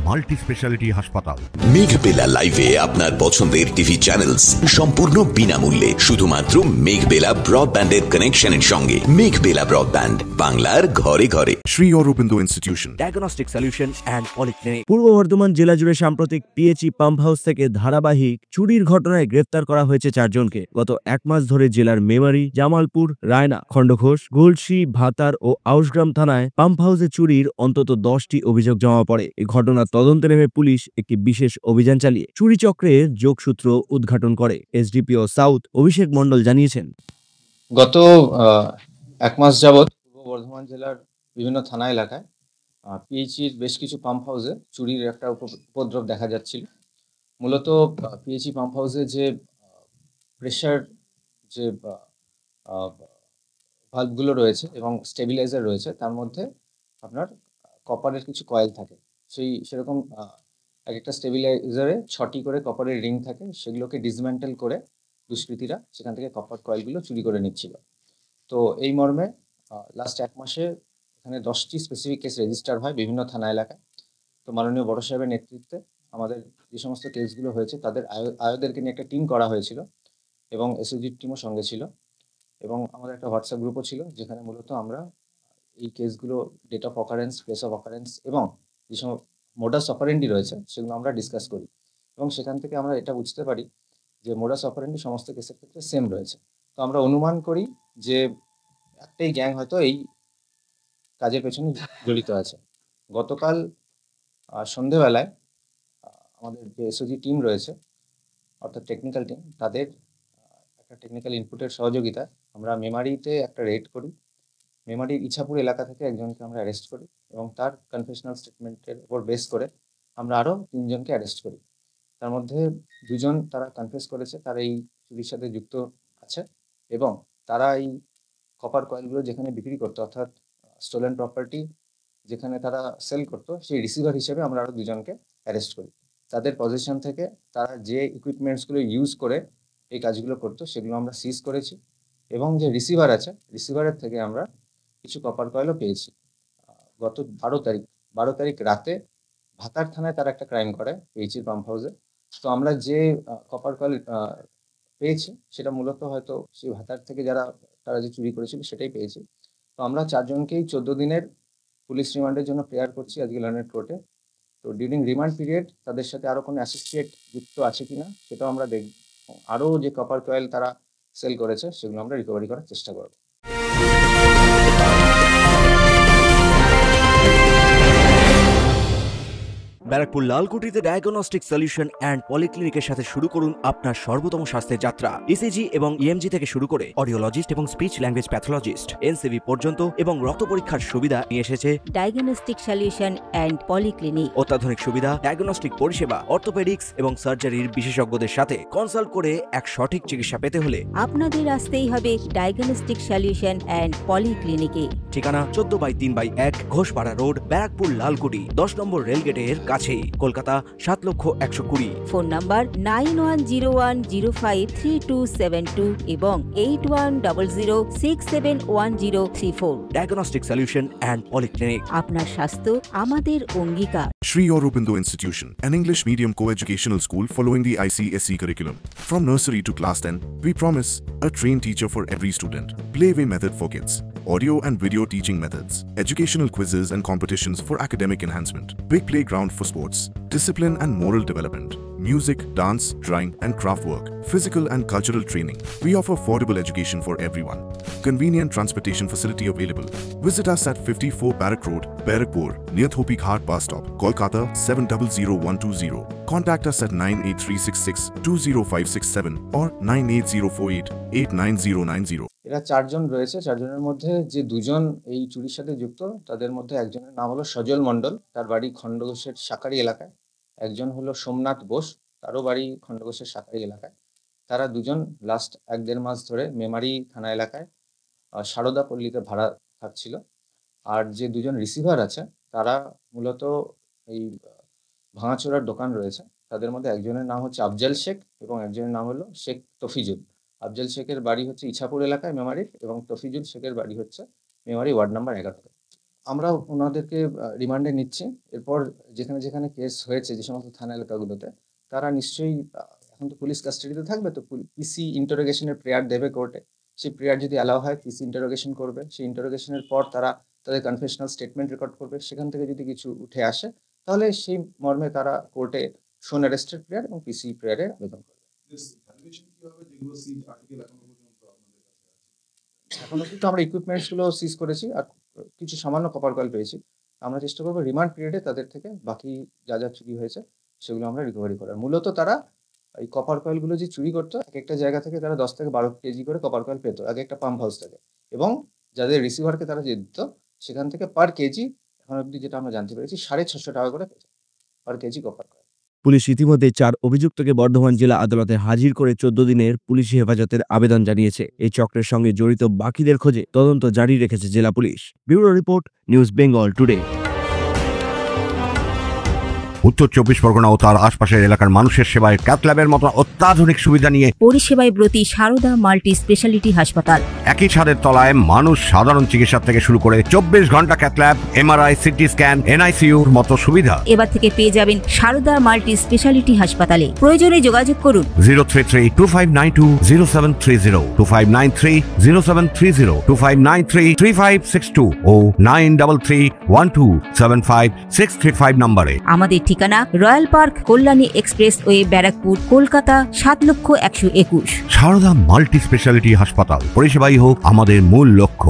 Multi speciality হাসপাতাল। মেঘবেলা লাইভে আপনার পছন্দের টিভি চ্যানেলস সম্পূর্ণ বিনামূল্যে, শুধুমাত্র মেঘবেলা ব্রডব্যান্ডের কানেকশনের সঙ্গে। মেঘবেলা ব্রডব্যান্ড, বাংলার ঘরে ঘরে। Sri Aurobindo Institution, diagnostic solution and polyclinic. পূর্ব বর্ধমান জেলা জুড়ে সাম্প্রতিক পিএইচই পাম্প হাউস থেকে ধারাবাহিক চুরির ঘটনায় গ্রেফতার করা হয়েছে 4 জনকে। গত 1 মাস ধরে জেলার মেমারি, জামালপুর, রায়না, খণ্ডঘোষ, গলসি, ভাতার ও আউশগ্রাম থানায় পাম্প হাউসে চুরির অন্তত 10টি অভিযোগ জমা পড়ে। এই ঘটনার তদন্তে নেমে পুলিশ একটি বিশেষ অভিযান চালিয়ে চুরি চক্রের যোগসূত্র উদ্ঘাটন করে। এসডিপিও সাউথ অভিষেক মণ্ডল জানিয়েছেন, গত 1 মাস যাবৎ পূর্ব বর্ধমান জেলার বিভিন্ন থানা এলাকায় পিএইচির বেশ কিছু পাম্প হাউসে চুরির একটা উপদ্রব দেখা যাচ্ছিল। মূলত পিএইচই পাম্প হাউসে যে প্রেশার যে ভালভগুলো রয়েছে এবং স্টেবিলাইজার রয়েছে, তার মধ্যে আপনার কপারের কিছু কয়েল থাকে। সেরকম এক একটা স্টেবিলাইজারে 6টি করে কপারের রিং থাকে। সেগুলোকে ডিসম্যান্টেল করে দুষ্কৃতীরা সেখান থেকে কপার কয়েলগুলো চুরি করে নিচ্ছিল। তো এই মর্মে লাস্ট 1 মাসে এখানে 10টি স্পেসিফিক কেস রেজিস্টার হয় বিভিন্ন থানা এলাকায়। তো মাননীয় বড় সাহেবের নেতৃত্বে আমাদের যে সমস্ত কেসগুলো হয়েছে তাদের আয়োদেরকে নিয়ে একটা টিম করা হয়েছিল এবং এসওজির টিমও সঙ্গে ছিল, এবং আমাদের একটা হোয়াটসঅ্যাপ গ্রুপও ছিল, যেখানে মূলত আমরা এই কেসগুলো date of occurrence, place of occurrence এবং যে সব মোডাস অপারেন্ডি রয়েছে সেগুলো আমরা ডিসকাস করি। এবং সেখান থেকে আমরা এটা বুঝতে পারি যে মোডাস অপারেন্ডি সমস্ত কেসের ক্ষেত্রে সেম রয়েছে। তো আমরা অনুমান করি যে একটাই গ্যাং হয়তো এই কাজের পেছনে জড়িত আছে। গতকাল সন্ধেবেলায় আমাদের যে এসওজি টিম রয়েছে, অর্থাৎ টেকনিক্যাল টিম, তাদের একটা টেকনিক্যাল ইনপুটের সহযোগিতায় আমরা মেমারিতে একটা রেড করি। মেমারির ইছাপুর এলাকা থেকে একজনকে আমরা অ্যারেস্ট করি এবং তার কনফেশনাল স্টেটমেন্টের উপর বেস করে আমরা আরও 3 জনকে অ্যারেস্ট করি। তার মধ্যে 2 জন তারা কনফেস করেছে তারা এই চুরির সাথে যুক্ত আছে, এবং তারা এই কপার কয়েলগুলো যেখানে বিক্রি করতো, অর্থাৎ স্টোলেন প্রপার্টি যেখানে তারা সেল করতো, সেই রিসিভার হিসেবে আমরা আরও 2 জনকে অ্যারেস্ট করি। তাদের পজিশন থেকে তারা যে ইকুইপমেন্টসগুলো ইউজ করে এই কাজগুলো করতো সেগুলো আমরা সিজ করেছি, এবং যে রিসিভার আছে রিসিভারের থেকে আমরা কিছু কপার কয়েলও পেয়েছি। গত 12 তারিখ রাতে ভাতার থানায় তারা একটা ক্রাইম করে পিএইচই পাম্প হাউসে। তো আমরা যে কপার কয়েল পেয়েছি সেটা মূলত হয়তো সেই ভাতার থেকে তারা যে চুরি করেছিল সেটাই পেয়েছি। তো আমরা 4 জনকেই 14 দিনের পুলিশ রিমান্ডের জন্য প্রেয়ার করছি আজকে লন্ডন কোর্টে। তো ডিউরিং রিমান্ড পিরিয়ড তাদের সাথে আরও কোনো অ্যাসোসিয়েট যুক্ত আছে কিনা সেটাও আমরা দেখব। আরও যে কপার কয়েল তারা সেল করেছে সেগুলো আমরা রিকভারি করার চেষ্টা করব। ব্যারাকপুর লালকুটিতে ডায়াগনস্টিক সলিউশন অ্যান্ড পলিক্লিনিকের সাথে শুরু করুন আপনার সর্বোত্তম স্বাস্থ্যের যাত্রা। ইসিজি এবং ইএমজি থেকে শুরু করে অডিওলজিস্ট এবং স্পিচ ল্যাঙ্গুয়েজ প্যাথোলজিস্ট, এনসিভি পর্যন্ত এবং রক্ত পরীক্ষার সুবিধা নিয়ে এসেছে ডায়াগনস্টিক সলিউশন অ্যান্ড পলিক্লিনিক। অত্যাধুনিক সুবিধা, ডায়াগনস্টিক পরিষেবা, অর্থোপেডিক্স এবং সার্জারির বিশেষজ্ঞদের সাথে কনসাল্ট করে এক সঠিক চিকিৎসা পেতে হলে আপনাদের আসতেই হবে ডায়াগনস্টিক সলিউশন অ্যান্ড পলিক্লিনিকে। ঠিকানা 14/3/1 ঘোষপাড়া রোড, ব্যারাকপুর লালকুটি, 10 নম্বর রেলগেটের কাছেই, কলকাতা 7,120,000। ফোন নাম্বার 9101053272 এবং 8100671034। Diagnostic solution and polyclinic. আপনার স্বাস্থ্য আমাদের অঙ্গীকার। Sri Aurobindo Institution, an English medium co-educational school following the ICSE curriculum. From nursery to class 10, we promise a trained teacher for every student. Playway method for kids, audio and video teaching methods, educational quizzes and competitions for academic enhancement, big playground for sports, discipline and moral development, music, dance, drawing and craft work, physical and cultural training. We offer affordable education for everyone. Convenient transportation facility available. Visit us at 54 Barrack Road, Barrackpur, near Thopi Ghat bus stop, Kolkata 700120. Contact us at 98366-20567 or 98048-89090. এরা 4 জন রয়েছে। 4 জনের মধ্যে যে 2 জন এই চুরির সাথে যুক্ত, তাদের মধ্যে একজনের নাম হলো সজল মণ্ডল, তার বাড়ি খণ্ডঘোষের শাকারি এলাকায়। একজন হলো সোমনাথ বোস, তারও বাড়ি খণ্ডঘোষের শাকারি এলাকায়। তারা 2 জন লাস্ট 1-1.5 মাস ধরে মেমারি থানা এলাকায় সারদা পল্লীতে ভাড়া থাকছিল। আর যে 2 জন রিসিভার আছে তারা মূলত এই ভাঙাচোরার দোকান রয়েছে, তাদের মধ্যে একজনের নাম হচ্ছে আফজাল শেখ এবং একজনের নাম হলো শেখ তফিজুল। আফজাল শেখের বাড়ি হচ্ছে ইছাপুর এলাকায় মেমারির, এবং তফিজুল শেখের বাড়ি হচ্ছে মেমারি ওয়ার্ড নাম্বার 11। আমরা ওনাদেরকে রিমান্ডে নিচ্ছি। এরপর যেখানে যেখানে কেস হয়েছে যে সমস্ত থানা এলাকাগুলোতে, তারা নিশ্চয়ই এখন তো পুলিশ কাস্টাডিতে থাকবে, তো পিসি ইন্টারোগেশনের প্রেয়ার দেবে কোর্টে। সেই প্রেয়ার যদি অ্যালাউ হয়, পিসি ইন্টারোগেশন করবে। সেই ইন্টারোগেশনের পর তারা তাদের কনফেশনাল স্টেটমেন্ট রেকর্ড করবে। সেখান থেকে যদি কিছু উঠে আসে, তাহলে সেই মর্মে তারা কোর্টে শোন অ্যারেস্টেড প্রেয়ার এবং পিসি প্রেয়ারে আবেদন করবে। এখন অবধি তো আমরা ইকুইপমেন্টসগুলো সিজ করেছি, আর কিছু সামান্য কপার কয়েল পেয়েছি। আমরা চেষ্টা করবো রিমান্ড পিরিয়ডে তাদের থেকে বাকি যা যা চুরি হয়েছে সেগুলো আমরা রিকভারি করার। মূলত তারা এই কপার কয়েলগুলো যে চুরি করতো, এক একটা জায়গা থেকে তারা 10 থেকে 12 কেজি করে কপার কয়েল পেতো আগে একটা পাম্প হাউস থেকে, এবং যাদের রিসিভারকে তারা যে দিত সেখান থেকে পার কেজি এখন অবধি যেটা আমরা জানতে পেরেছি 650 টাকা করে পেত পার কেজি কপার কয়েল। পুলিশ ইতিমধ্যে 4 অভিযুক্তকে বর্ধমান জেলা আদালতে হাজির করে 14 দিনের পুলিশি হেফাজতের আবেদন জানিয়েছে। এই চক্রের সঙ্গে জড়িত বাকিদের খোঁজে তদন্ত জারি রেখেছে জেলা police. Bureau report, news Bengal today. উত্তর 24 পরগনা ও তার আশপাশের এলাকার মানুষের সেবায় ক্যাথ ল্যাবের মতো অত্যাধুনিক সুবিধা নিয়ে পরিষেবায় ব্রতী সারদা মাল্টি স্পেশালিটি হাসপাতাল। একই ছাদের তলায় মানুষ সাধারণ চিকিৎসা থেকে শুরু করে 24 ঘন্টা cath lab, MRI, CT scan, এনআইসিইউর মতো সুবিধা এবার থেকে পেয়ে যাবেন সারদা মাল্টি স্পেশালিটি হাসপাতালে। প্রয়োজনে যোগাযোগ করুন 033-2592-0730, 2593-0730, 2593-3562 ও 9331275635 নম্বরে। আমাদের ঠিকানা royal park, Kalyani expressway, Barrackpore, Kolkata 7,121,000। Sarada multi speciality হাসপাতাল, পরিষেবাই হোক আমাদের মূল লক্ষ্য।